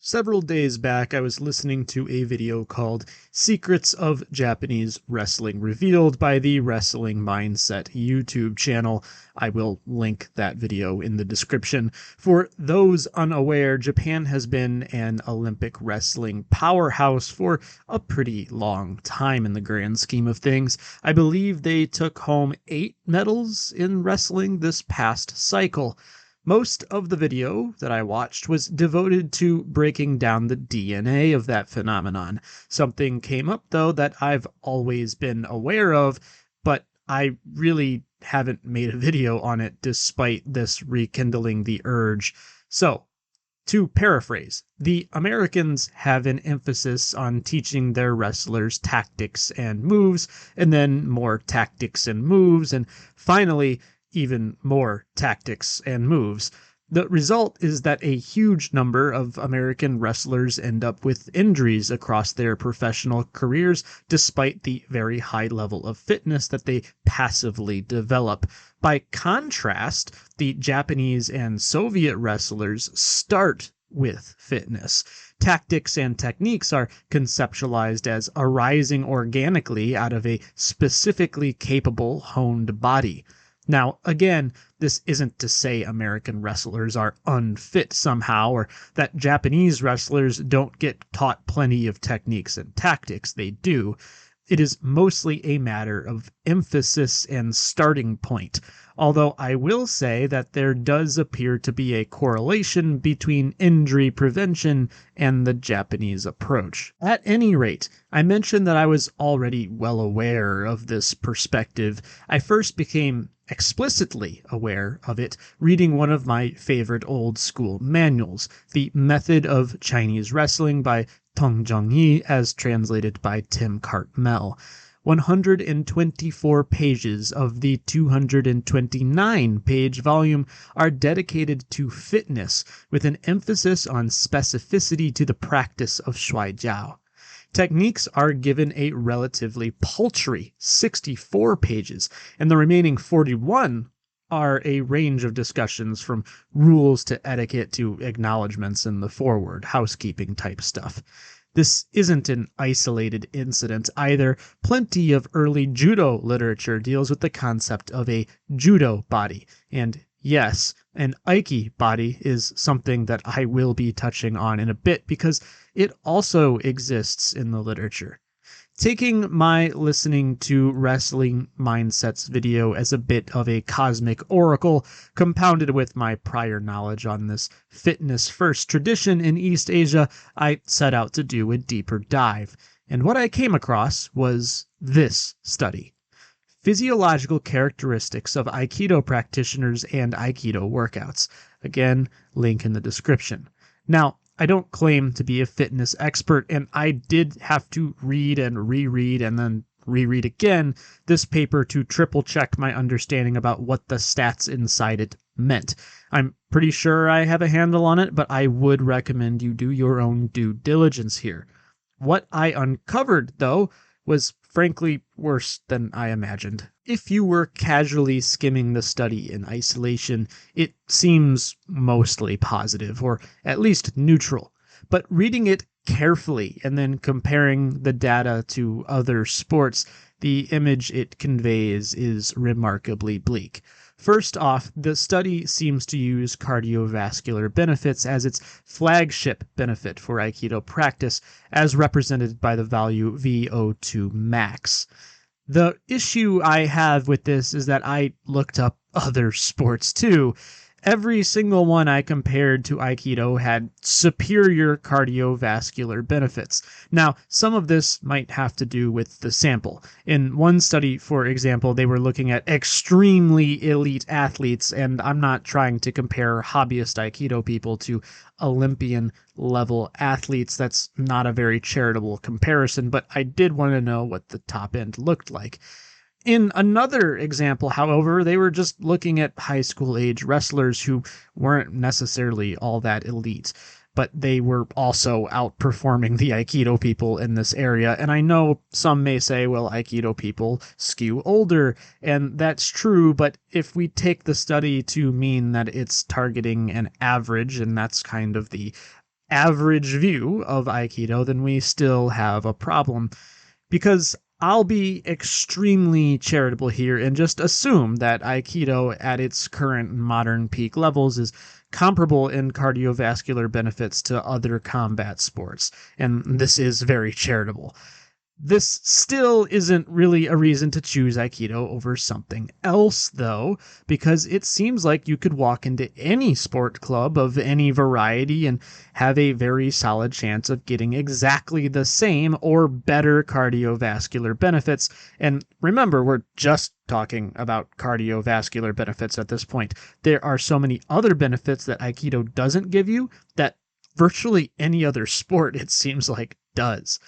Several days back, I was listening to a video called Secrets of Japanese Wrestling Revealed by the Wrestling Mindset YouTube channel. I will link that video in the description. For those unaware, Japan has been an Olympic wrestling powerhouse for a pretty long time in the grand scheme of things. I believe they took home 8 medals in wrestling this past cycle. Most of the video that I watched was devoted to breaking down the DNA of that phenomenon. Something came up, though, that I've always been aware of, but I really haven't made a video on it despite this rekindling the urge. So, to paraphrase, the Americans have an emphasis on teaching their wrestlers tactics and moves, and then more tactics and moves, and finally, even more tactics and moves. The result is that a huge number of American wrestlers end up with injuries across their professional careers, despite the very high level of fitness that they passively develop. By contrast, the Japanese and Soviet wrestlers start with fitness. Tactics and techniques are conceptualized as arising organically out of a specifically capable, honed body. Now, again, this isn't to say American wrestlers are unfit somehow, or that Japanese wrestlers don't get taught plenty of techniques and tactics. They do. It is mostly a matter of emphasis and starting point, although I will say that there does appear to be a correlation between injury prevention and the Japanese approach. At any rate, I mentioned that I was already well aware of this perspective. I first became explicitly aware of it reading one of my favorite old school manuals, The Method of Chinese Wrestling by Tong Jung-yi, as translated by Tim Cartmel. 124 pages of the 229-page volume are dedicated to fitness, with an emphasis on specificity to the practice of shuaijiao. Techniques are given a relatively paltry 64 pages, and the remaining 41 are a range of discussions from rules to etiquette to acknowledgments in the foreword, housekeeping type stuff. This isn't an isolated incident either. Plenty of early judo literature deals with the concept of a judo body, and yes, an Aiki body is something that I will be touching on in a bit because it also exists in the literature. Taking my listening to Wrestling Mindsets video as a bit of a cosmic oracle, compounded with my prior knowledge on this fitness-first tradition in East Asia, I set out to do a deeper dive. And what I came across was this study: Physiological Characteristics of Aikido Practitioners and Aikido Workouts. Again, link in the description. Now, I don't claim to be a fitness expert, and I did have to read and reread and then reread again this paper to triple check my understanding about what the stats inside it meant. I'm pretty sure I have a handle on it, but I would recommend you do your own due diligence here. What I uncovered, though, was frankly worse than I imagined. If you were casually skimming the study in isolation, it seems mostly positive, or at least neutral. But reading it carefully and then comparing the data to other sports, the image it conveys is remarkably bleak. First off, the study seems to use cardiovascular benefits as its flagship benefit for Aikido practice, as represented by the value VO2 max. The issue I have with this is that I looked up other sports too. Every single one I compared to Aikido had superior cardiovascular benefits. Now, some of this might have to do with the sample. In one study, for example, they were looking at extremely elite athletes, and I'm not trying to compare hobbyist Aikido people to Olympian-level athletes. That's not a very charitable comparison, but I did want to know what the top end looked like. In another example, however, they were just looking at high school age wrestlers who weren't necessarily all that elite, but they were also outperforming the Aikido people in this area. And I know some may say, well, Aikido people skew older, and that's true, but if we take the study to mean that it's targeting an average, and that's kind of the average view of Aikido, then we still have a problem. Because I'll be extremely charitable here and just assume that Aikido at its current modern peak levels is comparable in cardiovascular benefits to other combat sports. And this is very charitable. This still isn't really a reason to choose Aikido over something else, though, because it seems like you could walk into any sport club of any variety and have a very solid chance of getting exactly the same or better cardiovascular benefits. And remember, we're just talking about cardiovascular benefits at this point. There are so many other benefits that Aikido doesn't give you that virtually any other sport, it seems like, does.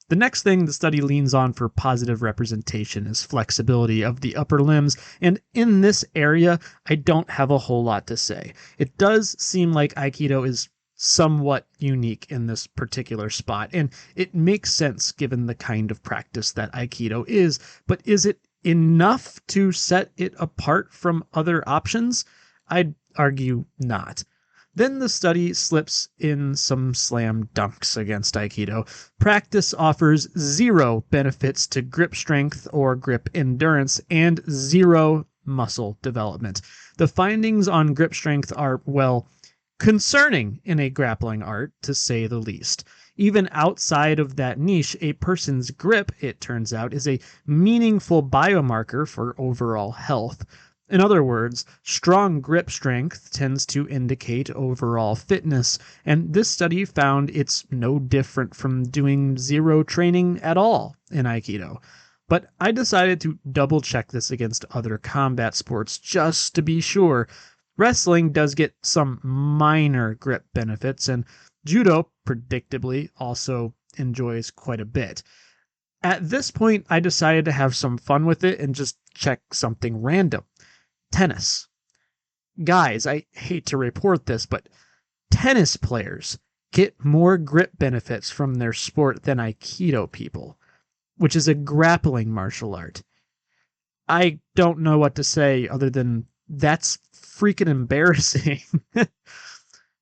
The next thing the study leans on for positive representation is flexibility of the upper limbs, and in this area, I don't have a whole lot to say. It does seem like Aikido is somewhat unique in this particular spot, and it makes sense given the kind of practice that Aikido is, but is it enough to set it apart from other options? I'd argue not. Then the study slips in some slam dunks against Aikido. Practice offers 0 benefits to grip strength or grip endurance and 0 muscle development. The findings on grip strength are, well, concerning in a grappling art, to say the least. Even outside of that niche, a person's grip, it turns out, is a meaningful biomarker for overall health. In other words, strong grip strength tends to indicate overall fitness, and this study found it's no different from doing 0 training at all in Aikido. But I decided to double check this against other combat sports just to be sure. Wrestling does get some minor grip benefits, and Judo, predictably, also enjoys quite a bit. At this point, I decided to have some fun with it and just check something random. Tennis. Guys, I hate to report this, but tennis players get more grip benefits from their sport than Aikido people, which is a grappling martial art. I don't know what to say other than that's freaking embarrassing.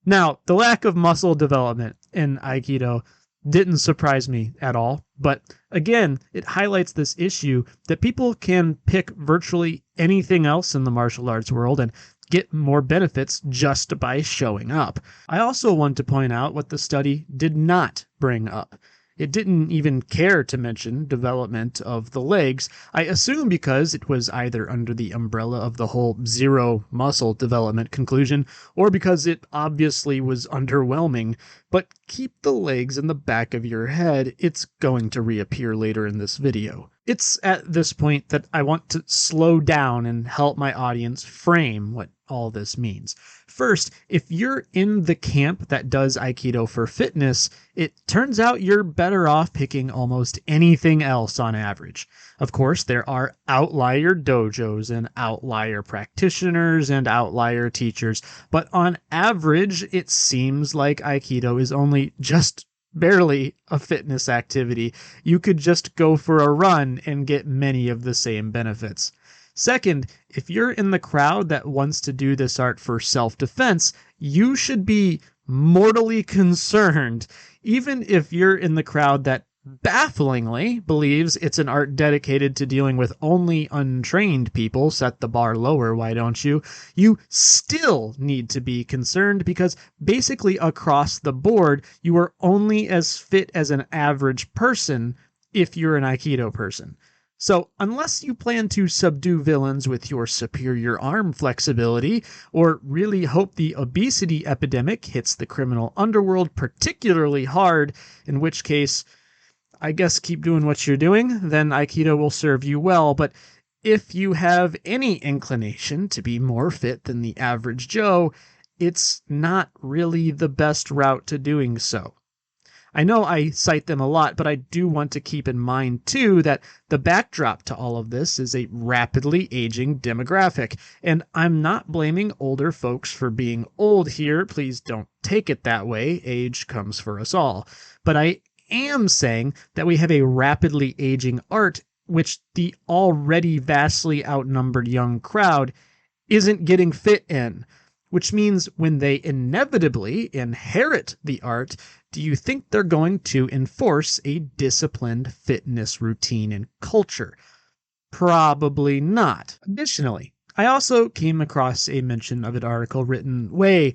Now, the lack of muscle development in Aikido didn't surprise me at all, but again, it highlights this issue that people can pick virtually anything else in the martial arts world and get more benefits just by showing up. I also want to point out what the study did not bring up. It didn't even care to mention development of the legs, I assume because it was either under the umbrella of the whole 0 muscle development conclusion, or because it obviously was underwhelming. But keep the legs in the back of your head, it's going to reappear later in this video. It's at this point that I want to slow down and help my audience frame what all this means. First, if you're in the camp that does Aikido for fitness, it turns out you're better off picking almost anything else on average. Of course, there are outlier dojos and outlier practitioners and outlier teachers, but on average, it seems like Aikido is only just barely a fitness activity. You could just go for a run and get many of the same benefits. Second, if you're in the crowd that wants to do this art for self-defense, you should be mortally concerned, even if you're in the crowd that bafflingly believes it's an art dedicated to dealing with only untrained people. Set the bar lower, why don't you? You still need to be concerned because basically across the board, you are only as fit as an average person if you're an Aikido person. So unless you plan to subdue villains with your superior arm flexibility, or really hope the obesity epidemic hits the criminal underworld particularly hard, in which case, I guess keep doing what you're doing, then Aikido will serve you well. But if you have any inclination to be more fit than the average Joe, it's not really the best route to doing so. I know I cite them a lot, but I do want to keep in mind, too, that the backdrop to all of this is a rapidly aging demographic, and I'm not blaming older folks for being old here. Please don't take it that way. Age comes for us all. But I am saying that we have a rapidly aging art, which the already vastly outnumbered young crowd isn't getting fit in. which means when they inevitably inherit the art, do you think they're going to enforce a disciplined fitness routine and culture? Probably not. Additionally, I also came across a mention of an article written way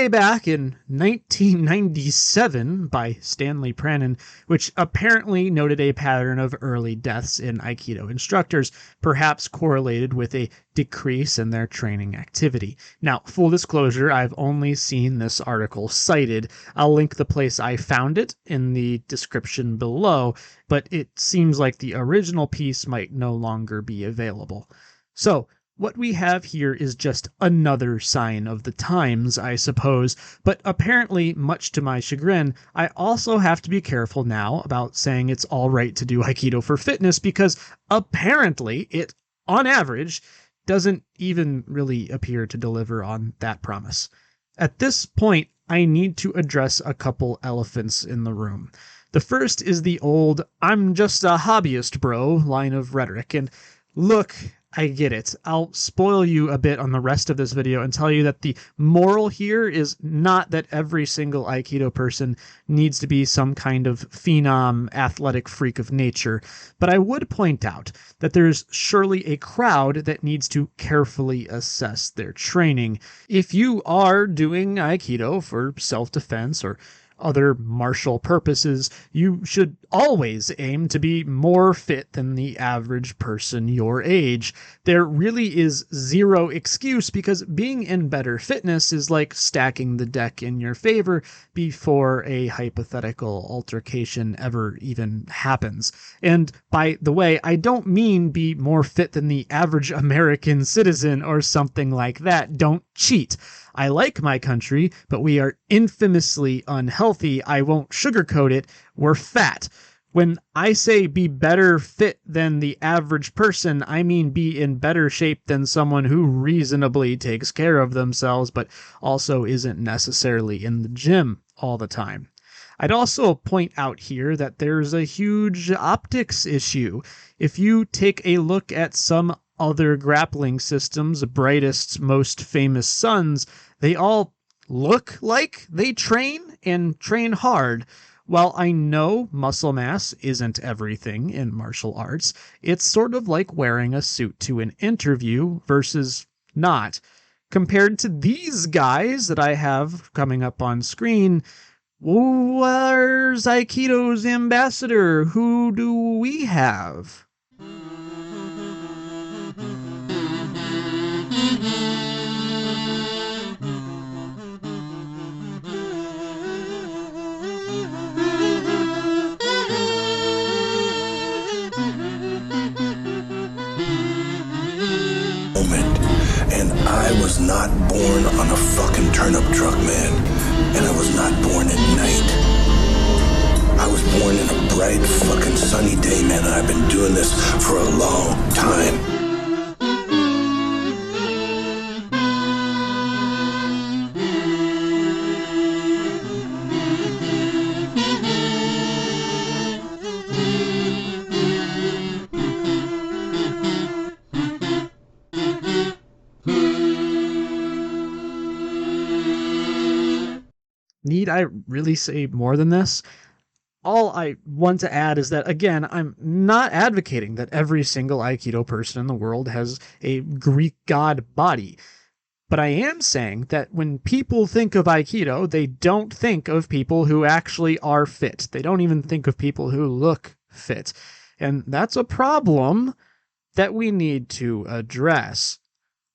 back in 1997 by Stanley Pranin, which apparently noted a pattern of early deaths in Aikido instructors, perhaps correlated with a decrease in their training activity. Now, full disclosure, I've only seen this article cited. I'll link the place I found it in the description below, but it seems like the original piece might no longer be available. So, what we have here is just another sign of the times, I suppose, but apparently, much to my chagrin, I also have to be careful now about saying it's all right to do Aikido for fitness because apparently it, on average, doesn't even really appear to deliver on that promise. At this point, I need to address a couple elephants in the room. The first is the old, "I'm just a hobbyist, bro" line of rhetoric, and look, I get it. I'll spoil you a bit on the rest of this video and tell you that the moral here is not that every single Aikido person needs to be some kind of phenom, athletic freak of nature, but I would point out that there's surely a crowd that needs to carefully assess their training. If you are doing Aikido for self-defense or other martial purposes, you should always aim to be more fit than the average person your age. There really is zero excuse because being in better fitness is like stacking the deck in your favor before a hypothetical altercation ever even happens. And by the way, I don't mean be more fit than the average American citizen or something like that. Don't cheat. I like my country, but we are infamously unhealthy. I won't sugarcoat it. We're fat. When I say be better fit than the average person, I mean be in better shape than someone who reasonably takes care of themselves, but also isn't necessarily in the gym all the time. I'd also point out here that there's a huge optics issue. If you take a look at some other grappling systems' brightest, most famous sons, they all look like they train and train hard. While I know muscle mass isn't everything in martial arts, it's sort of like wearing a suit to an interview versus not. Compared to these guys that I have coming up on screen, where's Aikido's ambassador? Who do we have? And I was not born on a fucking turnip truck, man. And I was not born at night. I was born in a bright fucking sunny day, man, and I've been doing this for a long time. Need I really say more than this? All I want to add is that, again, I'm not advocating that every single Aikido person in the world has a Greek god body. But I am saying that when people think of Aikido, they don't think of people who actually are fit. They don't even think of people who look fit. And that's a problem that we need to address.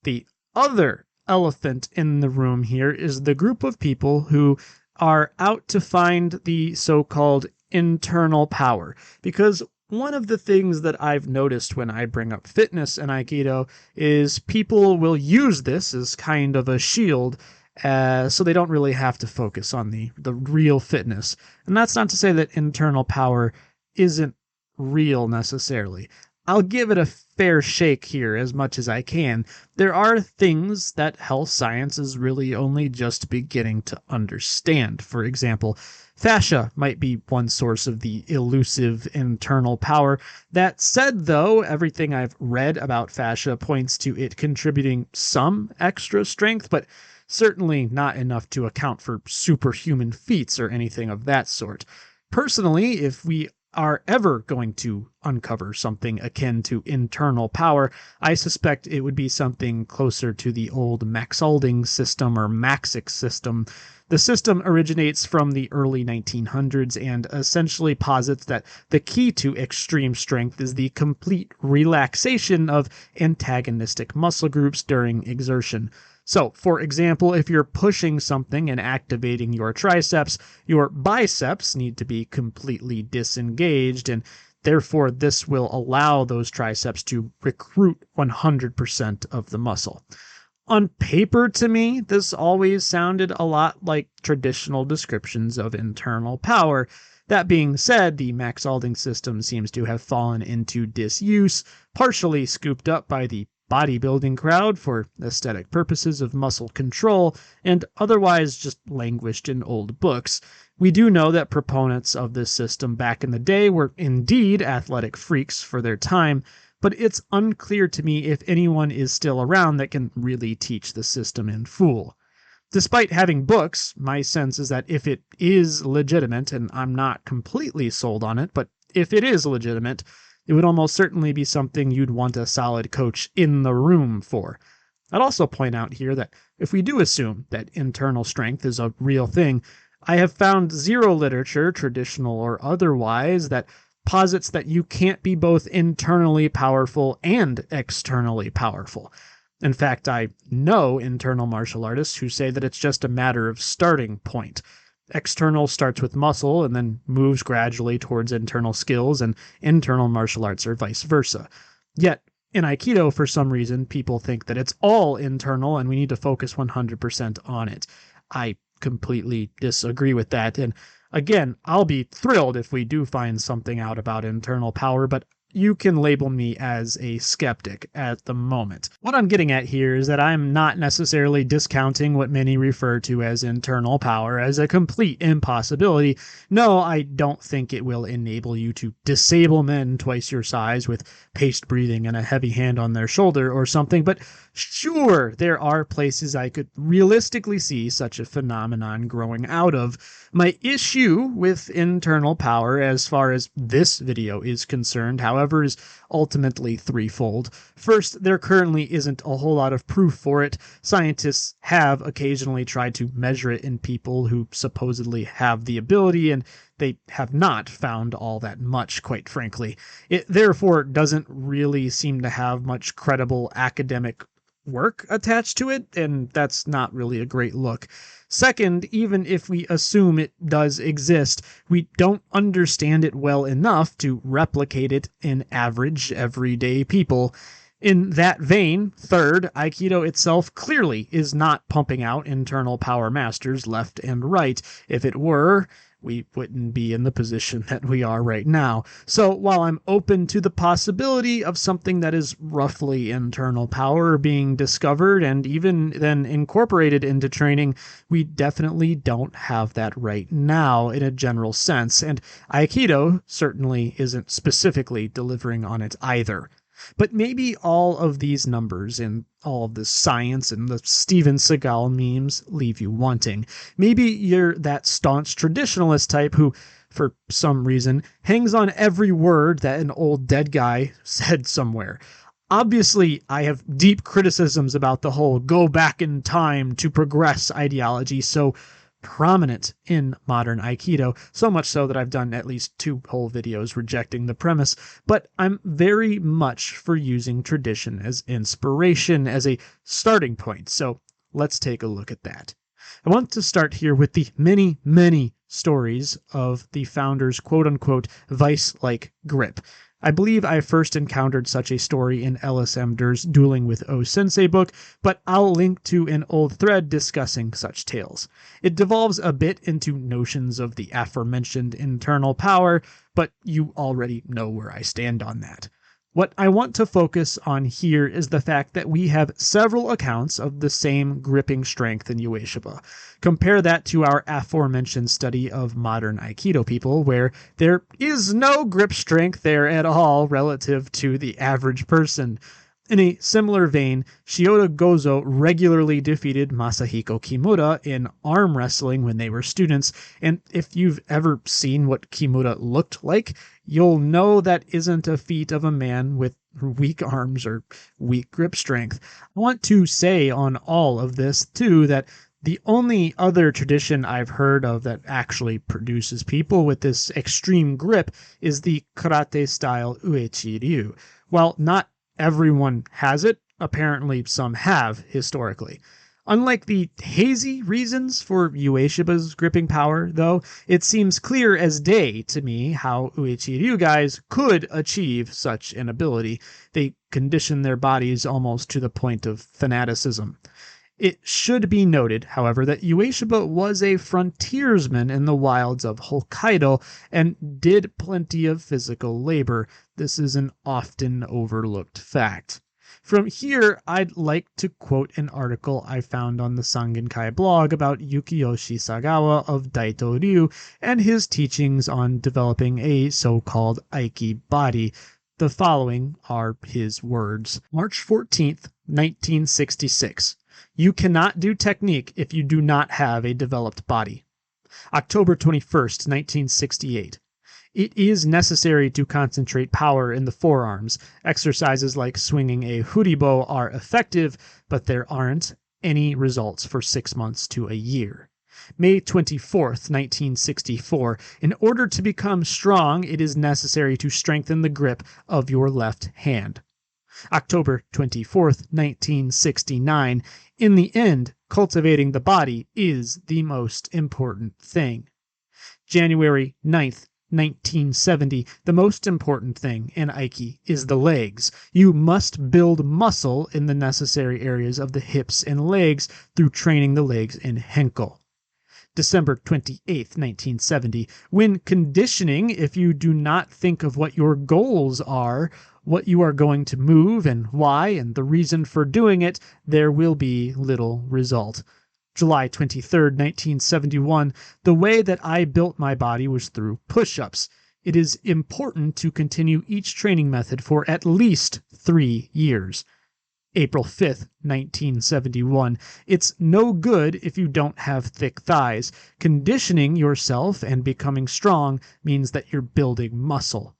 The other elephant in the room here is the group of people who are out to find the so-called internal power. Because one of the things that I've noticed when I bring up fitness in Aikido is people will use this as kind of a shield, so they don't really have to focus on the real fitness. And that's not to say that internal power isn't real necessarily. I'll give it a fair shake here as much as I can. There are things that health science is really only just beginning to understand. For example, fascia might be one source of the elusive internal power. That said, though, everything I've read about fascia points to it contributing some extra strength, but certainly not enough to account for superhuman feats or anything of that sort. Personally, if we are ever going to uncover something akin to internal power, I suspect it would be something closer to the old Maxalding system or Maxic system. The system originates from the early 1900s and essentially posits that the key to extreme strength is the complete relaxation of antagonistic muscle groups during exertion. So, for example, if you're pushing something and activating your triceps, your biceps need to be completely disengaged, and therefore this will allow those triceps to recruit 100% of the muscle. On paper, to me, this always sounded a lot like traditional descriptions of internal power. That being said, the Maxalding system seems to have fallen into disuse, partially scooped up by the bodybuilding crowd for aesthetic purposes of muscle control, and otherwise just languished in old books. We do know that proponents of this system back in the day were indeed athletic freaks for their time, but it's unclear to me if anyone is still around that can really teach the system in full. Despite having books, my sense is that if it is legitimate, and I'm not completely sold on it, but if it is legitimate, it would almost certainly be something you'd want a solid coach in the room for. I'd also point out here that if we do assume that internal strength is a real thing, I have found zero literature, traditional or otherwise, that posits that you can't be both internally powerful and externally powerful. In fact, I know internal martial artists who say that it's just a matter of starting point. External starts with muscle and then moves gradually towards internal skills, and internal martial arts are vice versa. Yet, in Aikido, for some reason, people think that it's all internal and we need to focus 100% on it. I completely disagree with that, and again, I'll be thrilled if we do find something out about internal power, but you can label me as a skeptic at the moment. What I'm getting at here is that I'm not necessarily discounting what many refer to as internal power as a complete impossibility. No, I don't think it will enable you to disable men twice your size with paced breathing and a heavy hand on their shoulder or something, but sure, there are places I could realistically see such a phenomenon growing out of. My issue with internal power, as far as this video is concerned, however, is ultimately threefold. First, there currently isn't a whole lot of proof for it. Scientists have occasionally tried to measure it in people who supposedly have the ability, and they have not found all that much, quite frankly. It therefore doesn't really seem to have much credible academic work attached to it, and that's not really a great look. Second, even if we assume it does exist, we don't understand it well enough to replicate it in average, everyday people. In that vein, third, Aikido itself clearly is not pumping out internal power masters left and right. If it were, we wouldn't be in the position that we are right now. So while I'm open to the possibility of something that is roughly internal power being discovered and even then incorporated into training, we definitely don't have that right now in a general sense, and Aikido certainly isn't specifically delivering on it either. But maybe all of these numbers and all of the science and the Steven Seagal memes leave you wanting. Maybe you're that staunch traditionalist type who, for some reason, hangs on every word that an old dead guy said somewhere. Obviously, I have deep criticisms about the whole go back in time to progress ideology so prominent in modern Aikido, so much so that I've done at least 2 whole videos rejecting the premise, but I'm very much for using tradition as inspiration, as a starting point, so let's take a look at that. I want to start here with the many, many stories of the founder's quote-unquote vice-like grip. I believe I first encountered such a story in LSM Dur's Dueling with O-Sensei book, but I'll link to an old thread discussing such tales. It devolves a bit into notions of the aforementioned internal power, but you already know where I stand on that. What I want to focus on here is the fact that we have several accounts of the same gripping strength in Ueshiba. Compare that to our aforementioned study of modern Aikido people, where there is no grip strength there at all relative to the average person. In a similar vein, Shiota Gozo regularly defeated Masahiko Kimura in arm wrestling when they were students, and if you've ever seen what Kimura looked like, you'll know that isn't a feat of a man with weak arms or weak grip strength. I want to say on all of this, too, that the only other tradition I've heard of that actually produces people with this extreme grip is the karate-style Uechi-ryu. While not everyone has it, apparently some have historically. Unlike the hazy reasons for Ueshiba's gripping power, though, it seems clear as day to me how Uechi-ryu guys could achieve such an ability. They condition their bodies almost to the point of fanaticism. It should be noted, however, that Ueshiba was a frontiersman in the wilds of Hokkaido and did plenty of physical labor. This is an often overlooked fact. From here, I'd like to quote an article I found on the Sangenkai Blog about Yukiyoshi Sagawa of Daito Ryu and his teachings on developing a so-called Aiki body. The following are his words. March 14th, 1966. You cannot do technique if you do not have a developed body. October 21st, 1968. It is necessary to concentrate power in the forearms. Exercises like swinging a huribo are effective, but there aren't any results for 6 months to a year. May 24th, 1964. In order to become strong, it is necessary to strengthen the grip of your left hand. October 24th, 1969. In the end, cultivating the body is the most important thing. January 9th, 1970. The most important thing in Aiki is the legs. You must build muscle in the necessary areas of the hips and legs through training the legs in Henko. December 28th, 1970. When conditioning, if you do not think of what your goals are, what you are going to move and why, and the reason for doing it, there will be little result. July 23rd, 1971. The way that I built my body was through push-ups. It is important to continue each training method for at least 3 years. April 5th, 1971. It's no good if you don't have thick thighs. Conditioning yourself and becoming strong means that you're building muscle.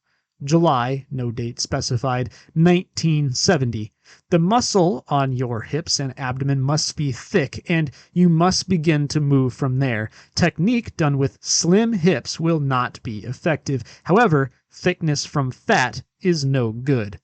July, no date specified, 1970. The muscle on your hips and abdomen must be thick, and you must begin to move from there. Technique done with slim hips will not be effective. However, thickness from fat is no good.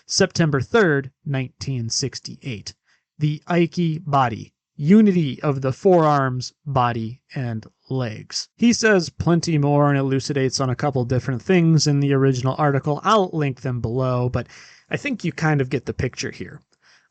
September 3rd, 1968. The Aiki body. Unity of the forearms, body, and legs. He says plenty more and elucidates on a couple different things in the original article. I'll link them below, but I think you kind of get the picture here.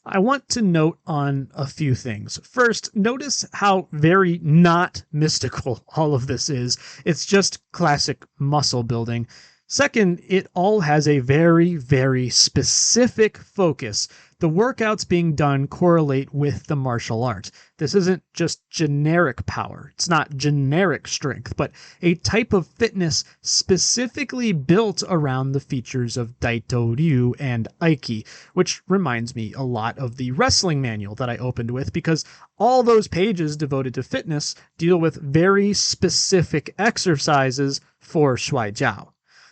I want to note on a few things. First, notice how very not mystical all of this is. It's just classic muscle building. Second, it all has a very, very specific focus. The workouts being done correlate with the martial art. This isn't just generic power. It's not generic strength, but a type of fitness specifically built around the features of Daito Ryu and Aiki, which reminds me a lot of the wrestling manual that I opened with, because all those pages devoted to fitness deal with very specific exercises for Shuai Jiao.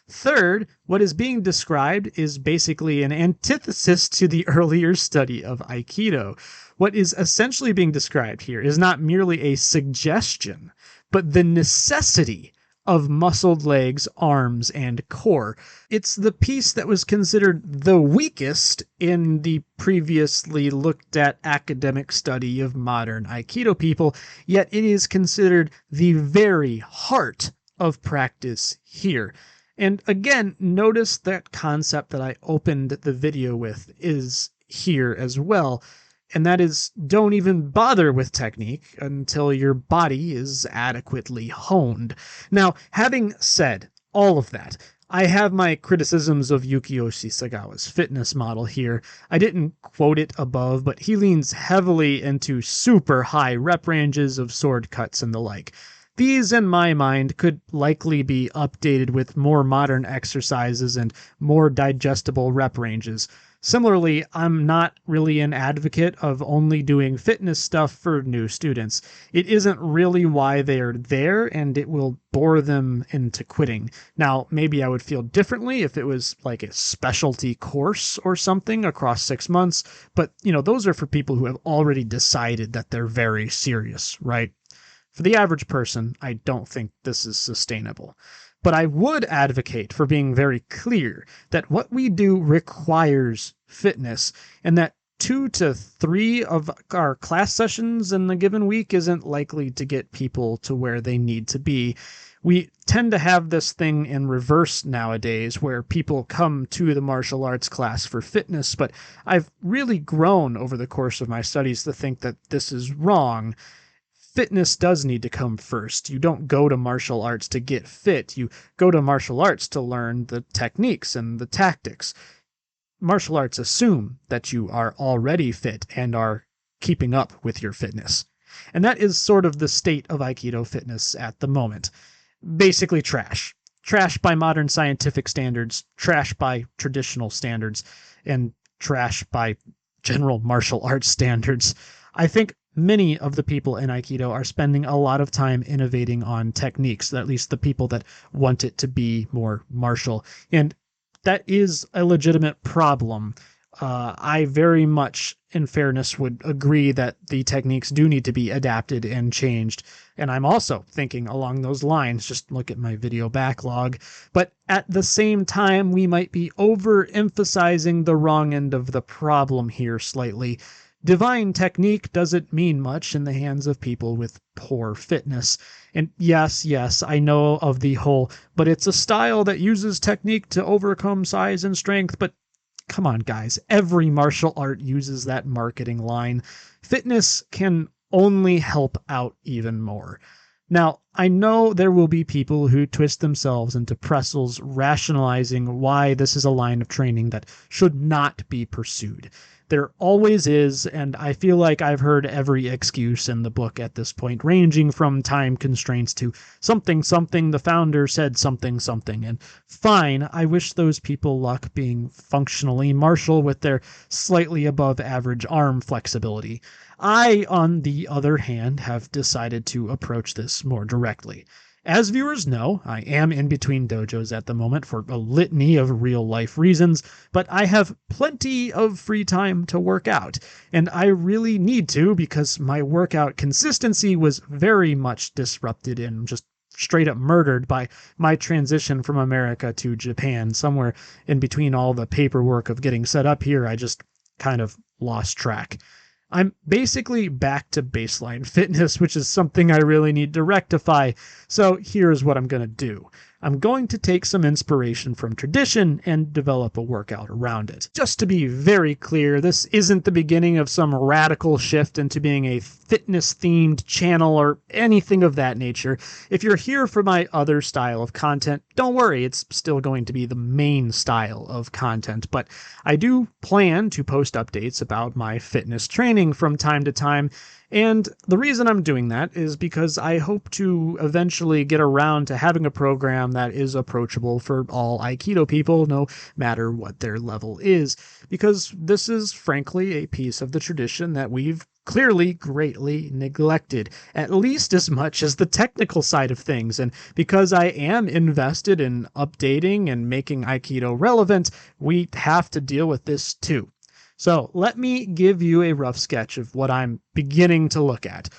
Third, what is being described is basically an antithesis to the earlier study of Aikido. What is essentially being described here is not merely a suggestion, but the necessity of muscled legs, arms, and core. It's the piece that was considered the weakest in the previously looked at academic study of modern Aikido people, yet it is considered the very heart of practice here. And again, notice that concept that I opened the video with is here as well, and that is, don't even bother with technique until your body is adequately honed. Now, having said all of that, I have my criticisms of Yukiyoshi Sagawa's fitness model here. I didn't quote it above, but he leans heavily into super high rep ranges of sword cuts and the like. These, in my mind, could likely be updated with more modern exercises and more digestible rep ranges. Similarly, I'm not really an advocate of only doing fitness stuff for new students. It isn't really why they're there, and it will bore them into quitting. Now, maybe I would feel differently if it was like a specialty course or something across 6 months, but those are for people who have already decided that they're very serious, right? For the average person, I don't think this is sustainable. But I would advocate for being very clear that what we do requires fitness, and that 2 to 3 of our class sessions in the given week isn't likely to get people to where they need to be. We tend to have this thing in reverse nowadays where people come to the martial arts class for fitness, but I've really grown over the course of my studies to think that this is wrong. Fitness does need to come first. You don't go to martial arts to get fit. You go to martial arts to learn the techniques and the tactics. Martial arts assume that you are already fit and are keeping up with your fitness. And that is sort of the state of Aikido fitness at the moment. Basically trash. Trash by modern scientific standards, trash by traditional standards, and trash by general martial arts standards. I think many of the people in Aikido are spending a lot of time innovating on techniques, at least the people that want it to be more martial. And that is a legitimate problem. I very much, in fairness, would agree that the techniques do need to be adapted and changed. And I'm also thinking along those lines, just look at my video backlog. But at the same time, we might be overemphasizing the wrong end of the problem here slightly. Divine technique doesn't mean much in the hands of people with poor fitness. And yes, I know of the whole, but it's a style that uses technique to overcome size and strength. But come on, guys, every martial art uses that marketing line. Fitness can only help out even more. Now, I know there will be people who twist themselves into pretzels rationalizing why this is a line of training that should not be pursued. There always is, and I feel like I've heard every excuse in the book at this point, ranging from time constraints to something, the founder said something, and fine, I wish those people luck being functionally martial with their slightly above average arm flexibility. I, on the other hand, have decided to approach this more directly. As viewers know, I am in between dojos at the moment for a litany of real-life reasons, but I have plenty of free time to work out, and I really need to because my workout consistency was very much disrupted and just straight up murdered by my transition from America to Japan. Somewhere in between all the paperwork of getting set up here, I just kind of lost track. I'm basically back to baseline fitness, which is something I really need to rectify. So here's what I'm going to do. I'm going to take some inspiration from tradition and develop a workout around it. Just to be very clear, this isn't the beginning of some radical shift into being a fitness-themed channel or anything of that nature. If you're here for my other style of content, don't worry, it's still going to be the main style of content, but I do plan to post updates about my fitness training from time to time. And the reason I'm doing that is because I hope to eventually get around to having a program that is approachable for all Aikido people, no matter what their level is, because this is frankly a piece of the tradition that we've clearly greatly neglected, at least as much as the technical side of things. And because I am invested in updating and making Aikido relevant, we have to deal with this too. So let me give you a rough sketch of what I'm beginning to look at.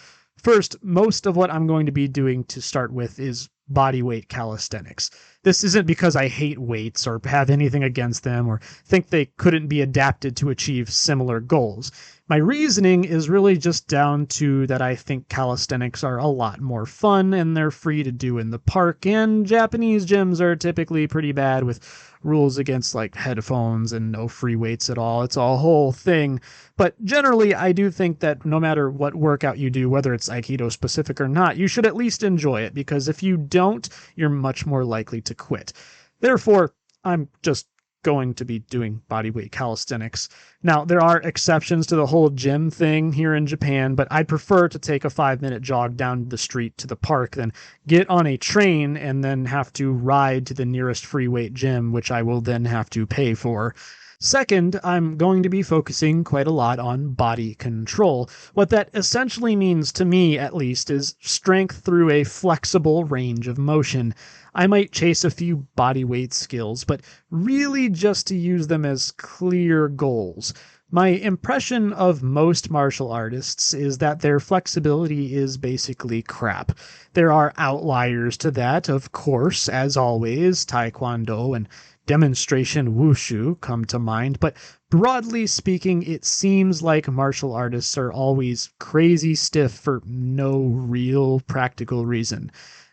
First, most of what I'm going to be doing to start with is bodyweight calisthenics. This isn't because I hate weights or have anything against them or think they couldn't be adapted to achieve similar goals. My reasoning is really just down to that I think calisthenics are a lot more fun and they're free to do in the park, and Japanese gyms are typically pretty bad with rules against like headphones and no free weights at all. It's a whole thing. But generally, I do think that no matter what workout you do, whether it's Aikido specific or not, you should at least enjoy it, because if you don't, you're much more likely to quit. Therefore, I'm just going to be doing bodyweight calisthenics. Now, there are exceptions to the whole gym thing here in Japan, but I'd prefer to take a 5-minute jog down the street to the park than get on a train and then have to ride to the nearest free weight gym, which I will then have to pay for. Second, I'm going to be focusing quite a lot on body control. What that essentially means to me, at least, is strength through a flexible range of motion. I might chase a few body weight skills, but really just to use them as clear goals. My impression of most martial artists is that their flexibility is basically crap. There are outliers to that, of course, as always. Taekwondo and demonstration wushu come to mind, but broadly speaking, it seems like martial artists are always crazy stiff for no real practical reason.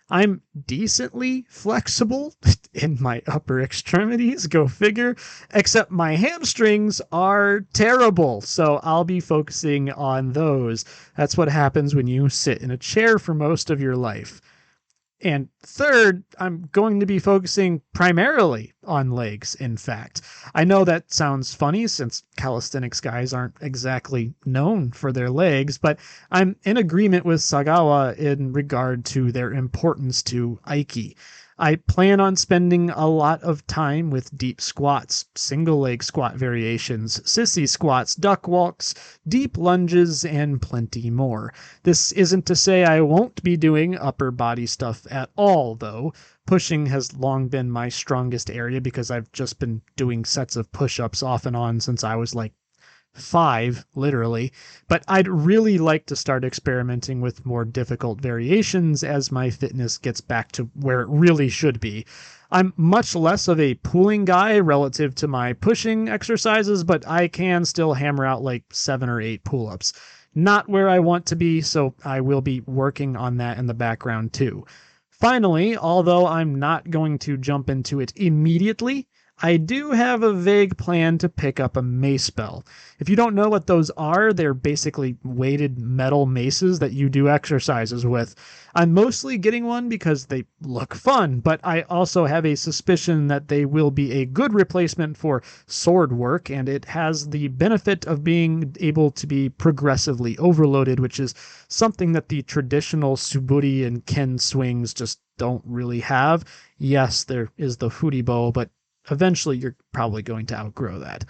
I'm decently flexible in my upper extremities, go figure, except my hamstrings are terrible, so I'll be focusing on those. That's what happens when you sit in a chair for most of your life. And third, I'm going to be focusing primarily on legs, in fact. I know that sounds funny since calisthenics guys aren't exactly known for their legs, but I'm in agreement with Sagawa in regard to their importance to Aiki. I plan on spending a lot of time with deep squats, single leg squat variations, sissy squats, duck walks, deep lunges, and plenty more. This isn't to say I won't be doing upper body stuff at all, though. Pushing has long been my strongest area because I've just been doing sets of push-ups off and on since I was like 5, literally, but I'd really like to start experimenting with more difficult variations as my fitness gets back to where it really should be. I'm much less of a pulling guy relative to my pushing exercises, but I can still hammer out like 7 or 8 pull-ups. Not where I want to be, so I will be working on that in the background too. Finally, although I'm not going to jump into it immediately, I do have a vague plan to pick up a mace bell. If you don't know what those are, they're basically weighted metal maces that you do exercises with. I'm mostly getting one because they look fun, but I also have a suspicion that they will be a good replacement for sword work, and it has the benefit of being able to be progressively overloaded, which is something that the traditional suburi and ken swings just don't really have. Yes, there is the furibo, but eventually you're probably going to outgrow that.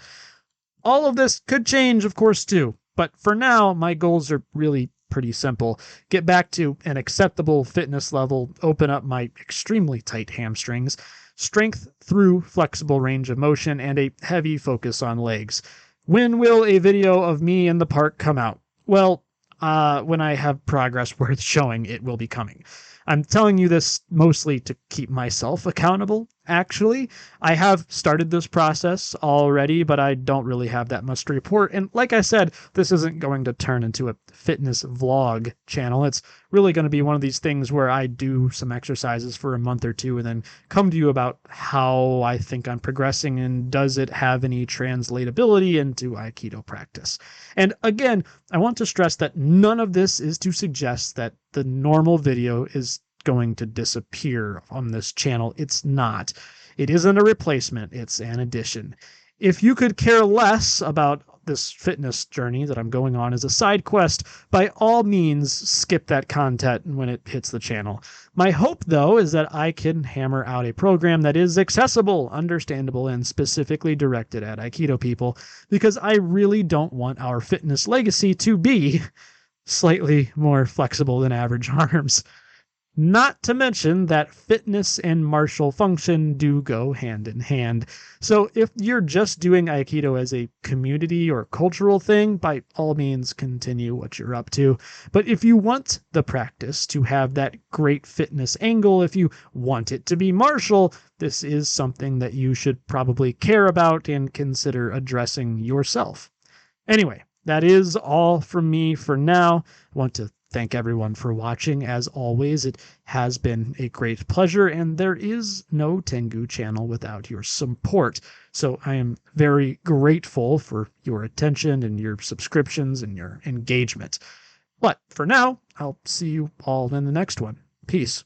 All of this could change, of course, too, but for now, my goals are really pretty simple. Get back to an acceptable fitness level, open up my extremely tight hamstrings, strength through flexible range of motion, and a heavy focus on legs. When will a video of me in the park come out? Well, when I have progress worth showing, it will be coming. I'm telling you this mostly to keep myself accountable, actually. I have started this process already, but I don't really have that much to report. And like I said, this isn't going to turn into a fitness vlog channel. It's really going to be one of these things where I do some exercises for a month or two and then come to you about how I think I'm progressing and does it have any translatability into Aikido practice. And again, I want to stress that none of this is to suggest that the normal video is going to disappear on this channel. It's not. It isn't a replacement. It's an addition. If you could care less about this fitness journey that I'm going on as a side quest, by all means, skip that content when it hits the channel. My hope, though, is that I can hammer out a program that is accessible, understandable, and specifically directed at Aikido people, because I really don't want our fitness legacy to be slightly more flexible than average arms. Not to mention that fitness and martial function do go hand in hand. So if you're just doing Aikido as a community or cultural thing, by all means continue what you're up to. But if you want the practice to have that great fitness angle, if you want it to be martial, this is something that you should probably care about and consider addressing yourself. Anyway, that is all from me for now. I want to thank everyone for watching. As always, it has been a great pleasure, and there is no Tengu channel without your support. So I am very grateful for your attention and your subscriptions and your engagement. But for now, I'll see you all in the next one. Peace.